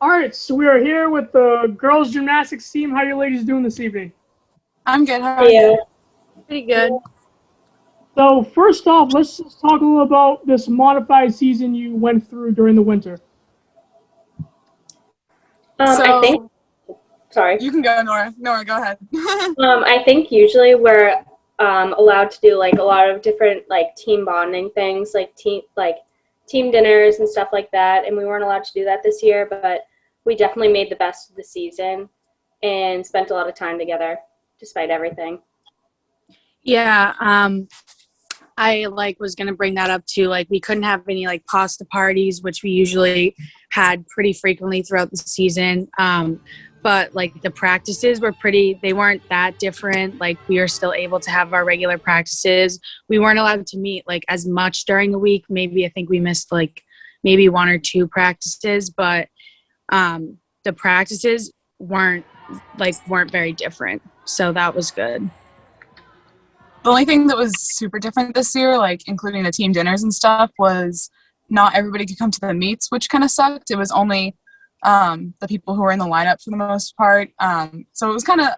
All right, so we are here with the girls gymnastics team. How are you ladies doing this evening? I'm good. How are you? Pretty good. So first off, let's just talk a little about this modified season you went through during the winter. I think, sorry. You can go, Nora. Nora, go ahead. I think usually we're allowed to do like a lot of different like team bonding things, like team dinners and stuff like that. And we weren't allowed to do that this year, but we definitely made the best of the season and spent a lot of time together despite everything. Yeah, I was gonna bring that up too. We couldn't have any pasta parties, which we usually had pretty frequently throughout the season. But the practices were they weren't that different. We were still able to have our regular practices. We weren't allowed to meet as much during the week. Maybe I think we missed maybe one or two practices, but the practices weren't very different. So that was good. The only thing that was super different this year, including the team dinners and stuff, was not everybody could come to the meets, which kind of sucked. It was only the people who were in the lineup for the most part. So it was kind of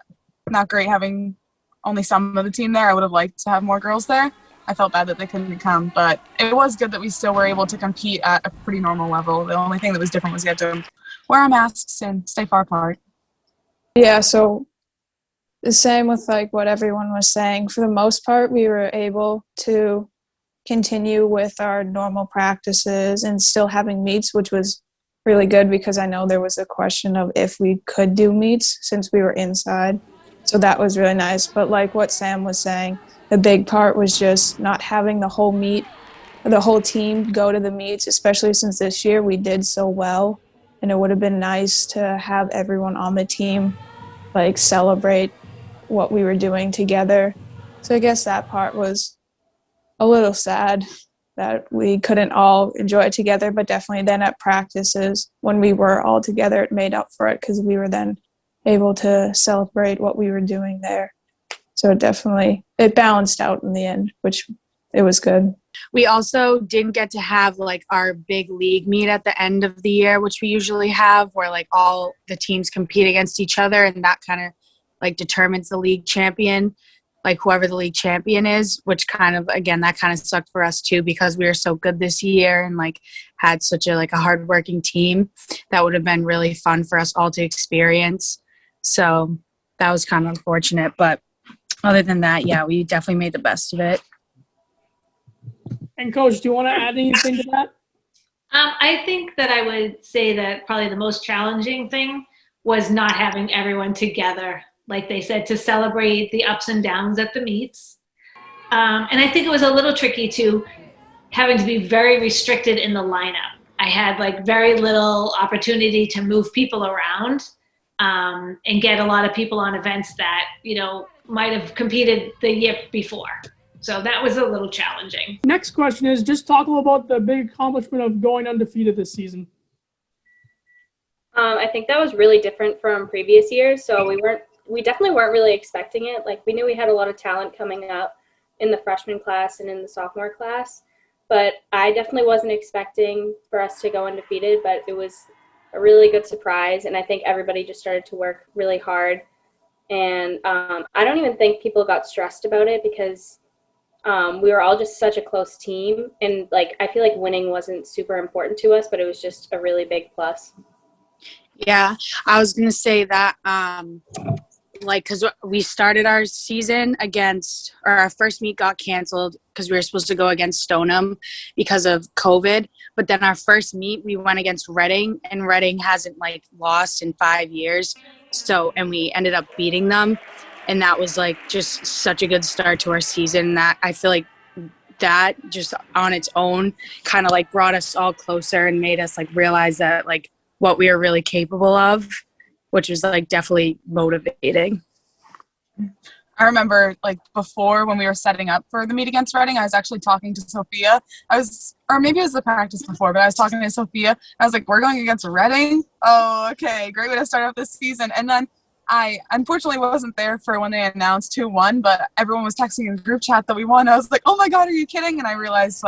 not great having only some of the team there. I would have liked to have more girls there. I felt bad that they couldn't come, but it was good that we still were able to compete at a pretty normal level. The only thing that was different was we had to wear our masks and stay far apart. Yeah, so the same with what everyone was saying. For the most part, we were able to continue with our normal practices and still having meets, which was really good because I know there was a question of if we could do meets since we were inside. So that was really nice. But like what Sam was saying, the big part was just not having the whole team go to the meets, especially since this year we did so well. And it would have been nice to have everyone on the team celebrate what we were doing together. So I guess that part was a little sad that we couldn't all enjoy it together, but definitely then at practices when we were all together, it made up for it because we were then able to celebrate what we were doing there. So it balanced out in the end, which it was good. We also didn't get to have our big league meet at the end of the year, which we usually have, where all the teams compete against each other, and that kind of determines the league champion, whoever the league champion is, which that kind of sucked for us too because we were so good this year and had such a hardworking team. That would have been really fun for us all to experience. So that was kind of unfortunate, but other than that, yeah, we definitely made the best of it. And Coach, do you want to add anything to that? I think that I would say that probably the most challenging thing was not having everyone together, like they said, to celebrate the ups and downs at the meets. And I think it was a little tricky too, having to be very restricted in the lineup. I had very little opportunity to move people around and get a lot of people on events that, might have competed the year before. So that was a little challenging. Next question is just talk a little about the big accomplishment of going undefeated this season. I think that was really different from previous years. So we definitely weren't really expecting it. We knew we had a lot of talent coming up in the freshman class and in the sophomore class, but I definitely wasn't expecting for us to go undefeated, but it was a really good surprise. And I think everybody just started to work really hard. And I don't even think people got stressed about it because we were all just such a close team. And I feel like winning wasn't super important to us, but it was just a really big plus. Yeah, I was going to say that, because we started our season our first meet got canceled because we were supposed to go against Stoneham because of COVID. But then our first meet, we went against Reading, and Reading hasn't, lost in 5 years. So, and we ended up beating them. And that was, just such a good start to our season that I feel like that just on its own kind of, brought us all closer and made us, realize that, what we are really capable of, which was definitely motivating. I remember before when we were setting up for the meet against Reading, I was actually talking to Sofia. Or maybe it was the practice before, but I was talking to Sofia. I was like, we're going against Reading? Oh, okay, great way to start off this season. And then I unfortunately wasn't there for when they announced who won, but everyone was texting in the group chat that we won. I was like, oh my God, are you kidding? And I realized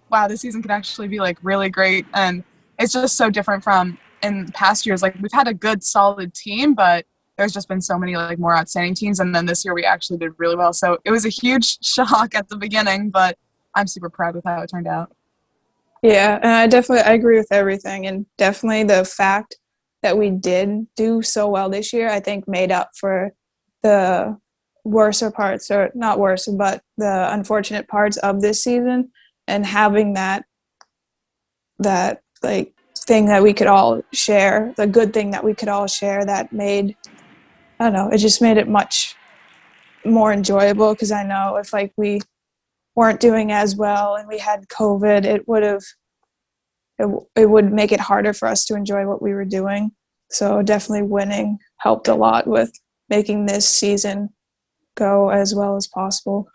wow, this season could actually be really great. And it's just so different from in past years, like we've had a good solid team, but there's just been so many like more outstanding teams, and then this year we actually did really well. So it was a huge shock at the beginning, but I'm super proud with how it turned out. Yeah, and I agree with everything, and definitely the fact that we did do so well this year, I think made up for the worser parts, or not worse, but the unfortunate parts of this season, and having that like thing that we could all share, the good thing that we could all share, that made, I don't know, it just made it much more enjoyable. Because I know if like we weren't doing as well and we had COVID, it would make it harder for us to enjoy what we were doing. So definitely winning helped a lot with making this season go as well as possible.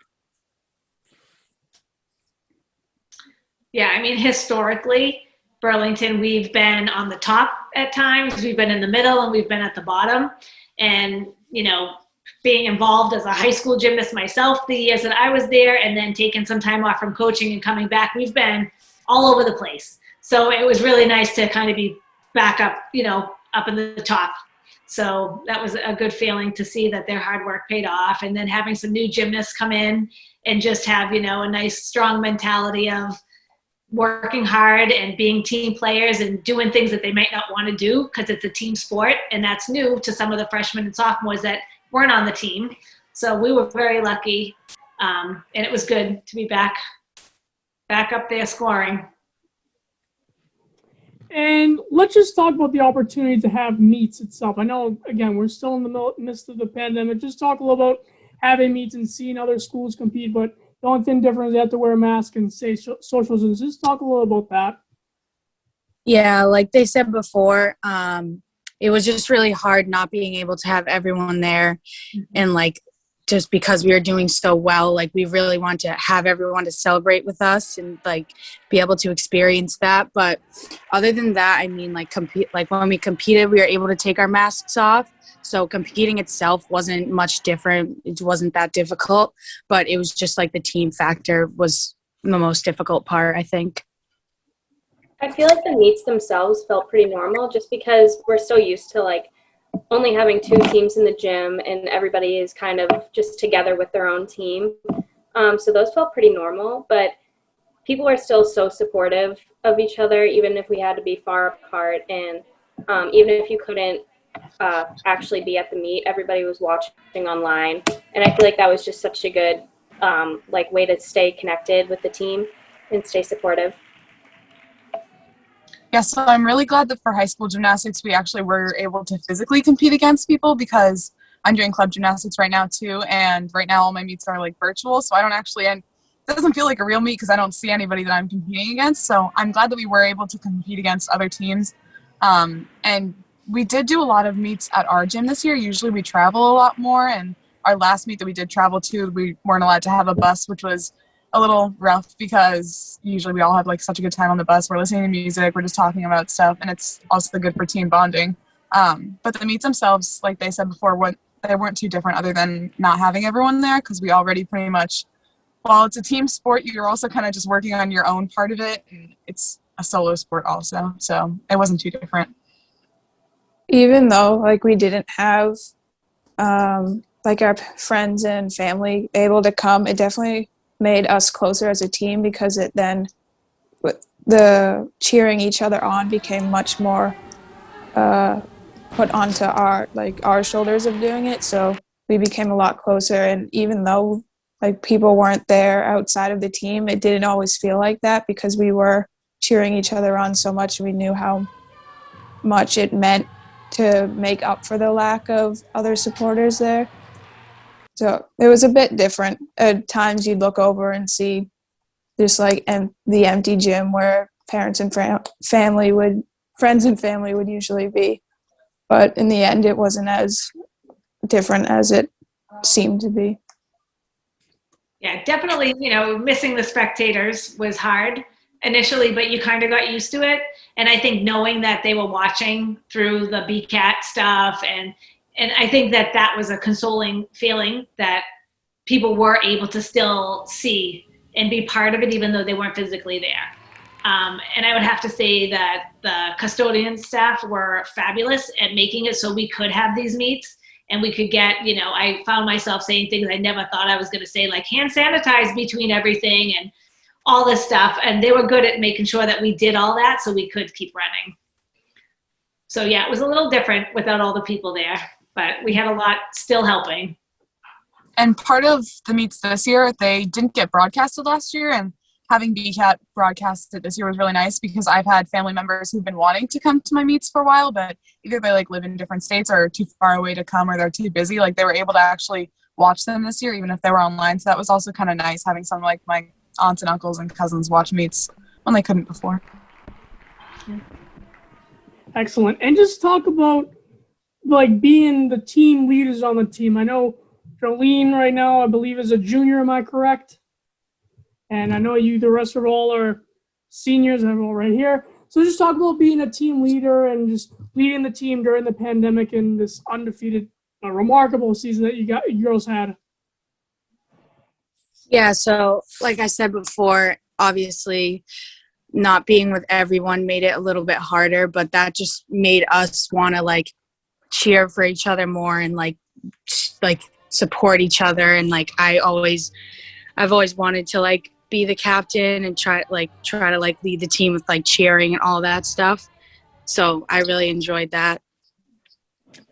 Yeah, I mean, historically, Burlington, we've been on the top at times, we've been in the middle, and we've been at the bottom. And, you know, being involved as a high school gymnast myself the years that I was there, and then taking some time off from coaching and coming back, we've been all over the place. So it was really nice to kind of be back up, you know, up in the top. So that was a good feeling to see that their hard work paid off. And then having some new gymnasts come in and just have, you know, a nice strong mentality of working hard and being team players and doing things that they might not want to do because it's a team sport. And that's new to some of the freshmen and sophomores that weren't on the team. So we were very lucky. And it was good to be back up there scoring. And let's just talk about the opportunity to have meets itself. I know, again, we're still in the midst of the pandemic. Just talk a little about having meets and seeing other schools compete, but the only thing different is you have to wear a mask and say social distance. Just talk a little about that. Yeah, like they said before, it was just really hard not being able to have everyone there. And like, just because we were doing so well, like we really want to have everyone to celebrate with us and like be able to experience that. But other than that, I mean, like when we competed, we were able to take our masks off. So competing itself wasn't much different. It wasn't that difficult, but it was just like the team factor was the most difficult part, I think. I feel like the meets themselves felt pretty normal just because we're so used to like only having 2 teams in the gym and everybody is kind of just together with their own team. So those felt pretty normal, but people are still so supportive of each other, even if we had to be far apart. And even if you couldn't actually be at the meet, everybody was watching online. And I feel like that was just such a good like way to stay connected with the team and stay supportive. Yeah, so I'm really glad that for high school gymnastics, we actually were able to physically compete against people, because I'm doing club gymnastics right now too. And right now all my meets are like virtual. So I don't actually, and it doesn't feel like a real meet because I don't see anybody that I'm competing against. So I'm glad that we were able to compete against other teams. And we did do a lot of meets at our gym this year. Usually we travel a lot more. And our last meet that we did travel to, we weren't allowed to have a bus, which was a little rough because usually we all have like such a good time on the bus. We're listening to music, we're just talking about stuff, and it's also good for team bonding. But the meets themselves, like they said before, they weren't too different other than not having everyone there, because we already pretty much, while it's a team sport, you're also kind of just working on your own part of it, and it's a solo sport also, so it wasn't too different. Even though like we didn't have like our friends and family able to come, it definitely made us closer as a team, because it then the cheering each other on became much more put onto our shoulders of doing it. So we became a lot closer, and even though like people weren't there outside of the team, it didn't always feel like that, because we were cheering each other on so much. We knew how much it meant to make up for the lack of other supporters there. So it was a bit different. At times you'd look over and see just like the empty gym where parents and friends and family would usually be. But in the end, it wasn't as different as it seemed to be. Yeah, definitely, you know, missing the spectators was hard initially, but you kind of got used to it. And I think knowing that they were watching through the BCAT stuff, and I think that was a consoling feeling that people were able to still see and be part of it, even though they weren't physically there. And I would have to say that the custodian staff were fabulous at making it so we could have these meets and we could get, I found myself saying things I never thought I was going to say, like hand sanitize between everything and all this stuff. And they were good at making sure that we did all that so we could keep running. So yeah, it was a little different without all the people there, but we had a lot still helping. And part of the meets this year, they didn't get broadcasted last year, and having BCAT broadcasted this year was really nice because I've had family members who've been wanting to come to my meets for a while, but either they live in different states or are too far away to come or they're too busy. They were able to actually watch them this year, even if they were online. So that was also kind of nice having some like my aunts and uncles and cousins watch meets when they couldn't before. Excellent. And just talk about being the team leaders on the team. I know Jolene right now, I believe, is a junior. Am I correct? And I know the rest of all are seniors, and I'm all right here. So just talk about being a team leader and just leading the team during the pandemic and this undefeated, remarkable season that you girls had. Yeah, so like I said before, obviously not being with everyone made it a little bit harder, but that just made us want to cheer for each other more and support each other. And I've always wanted to be the captain and try to lead the team with cheering and all that stuff. So I really enjoyed that.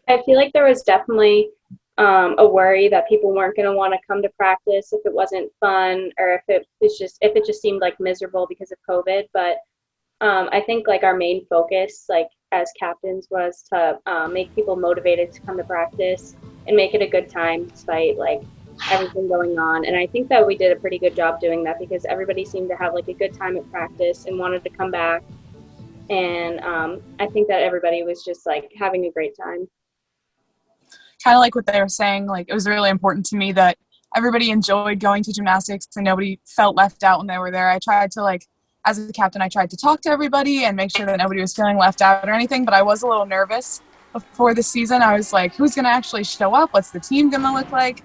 I feel like there was definitely a worry that people weren't going to want to come to practice if it wasn't fun or if it just seemed miserable because of COVID. But I think our main focus as captains was to make people motivated to come to practice and make it a good time despite everything going on. And I think that we did a pretty good job doing that because everybody seemed to have a good time at practice and wanted to come back. And I think that everybody was just having a great time. Kind of like what they were saying, it was really important to me that everybody enjoyed going to gymnastics and nobody felt left out when they were there. I tried to as a captain, I tried to talk to everybody and make sure that nobody was feeling left out or anything, but I was a little nervous before the season. I was who's going to actually show up? What's the team going to look like?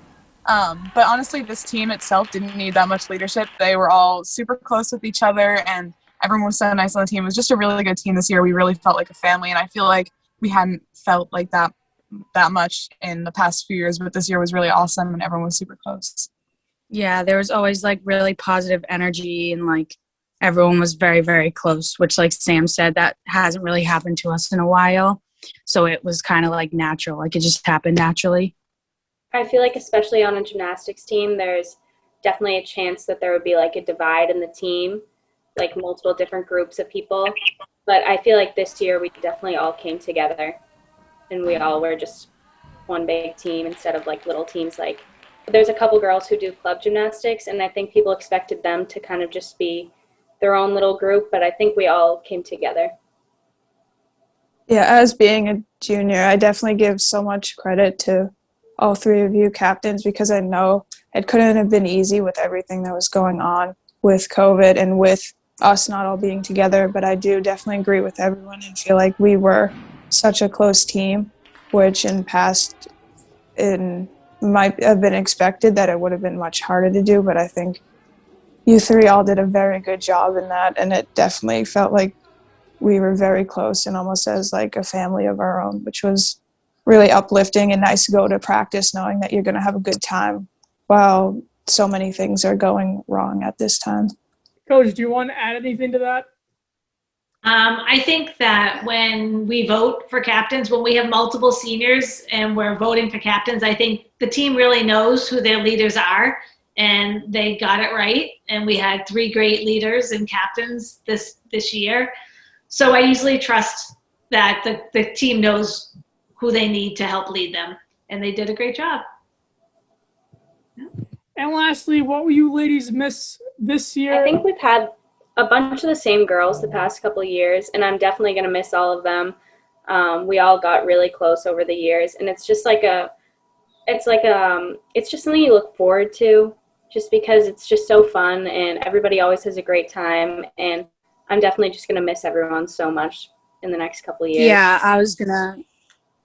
But honestly, this team itself didn't need that much leadership. They were all super close with each other and everyone was so nice on the team. It was just a really good team this year. We really felt like a family, and I feel like we hadn't felt like that much in the past few years, but this year was really awesome and everyone was super close. Yeah, there was always really positive energy and everyone was very, very close, which Sam said, that hasn't really happened to us in a while. So it was kind of natural, it just happened naturally. I feel especially on a gymnastics team, there's definitely a chance that there would be a divide in the team, multiple different groups of people. But I feel this year we definitely all came together and we all were just one big team instead of little teams. There's a couple girls who do club gymnastics, and I think people expected them to kind of just be their own little group, but I think we all came together. Yeah, as being a junior, I definitely give so much credit to all three of you captains because I know it couldn't have been easy with everything that was going on with COVID and with us not all being together, but I do definitely agree with everyone and feel we were such a close team, which in past it might have been expected that it would have been much harder to do, but I think you three all did a very good job in that, and it definitely felt like we were very close and almost as a family of our own, which was really uplifting and nice to go to practice knowing that you're going to have a good time while so many things are going wrong at this time. Coach, do you want to add anything to that? I think that when we vote for captains, when we have multiple seniors and we're voting for captains, I think the team really knows who their leaders are, and they got it right. And we had 3 great leaders and captains this year. So I usually trust that the team knows who they need to help lead them, and they did a great job. And lastly, what will you ladies miss this year? I think we've had a bunch of the same girls the past couple of years, and I'm definitely going to miss all of them. We all got really close over the years, and it's just it's just something you look forward to just because it's just so fun and everybody always has a great time, and I'm definitely just going to miss everyone so much in the next couple of years. Yeah, I was gonna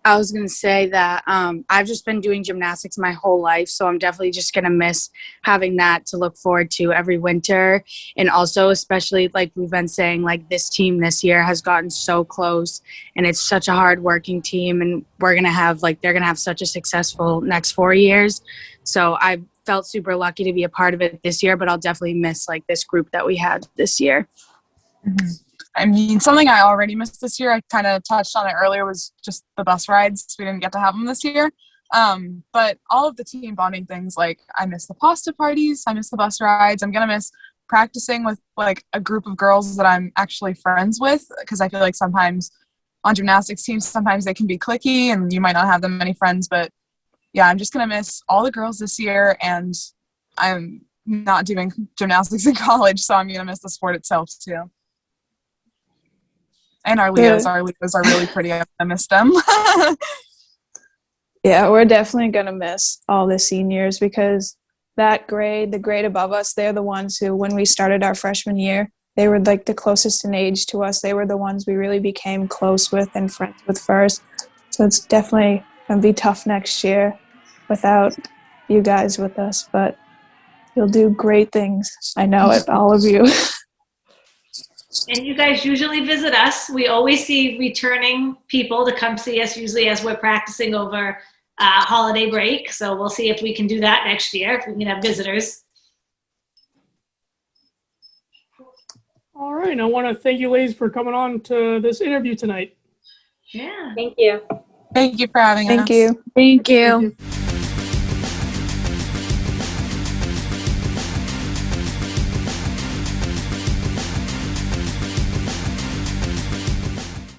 I was going to say that I've just been doing gymnastics my whole life, so I'm definitely just going to miss having that to look forward to every winter. And also, especially like we've been saying, like this team this year has gotten so close, and it's such a hard-working team, and they're going to have such a successful next 4 years. So I felt super lucky to be a part of it this year, but I'll definitely miss like this group that we had this year. Mm-hmm. I mean, something I already missed this year, I kind of touched on it earlier, was just the bus rides. We didn't get to have them this year. But all of the team bonding things, like I miss the pasta parties, I miss the bus rides. I'm going to miss practicing with like a group of girls that I'm actually friends with, because I feel like sometimes on gymnastics teams, sometimes they can be cliquey and you might not have that many friends. But yeah, I'm just going to miss all the girls this year, and I'm not doing gymnastics in college, so I'm going to miss the sport itself too. And our Leos are really pretty. I miss them. Yeah, we're definitely going to miss all the seniors, because that grade, the grade above us, they're the ones who, when we started our freshman year, they were like the closest in age to us. They were the ones we really became close with and friends with first. So it's definitely going to be tough next year without you guys with us, but you'll do great things. I know it, all of you. And you guys usually visit us. We always see returning people to come see us, usually as we're practicing over holiday break. So we'll see if we can do that next year, if we can have visitors. All right. I want to thank you, ladies, for coming on to this interview tonight. Yeah. Thank you. Thank you for having us. Thank you. Thank you. Thank you.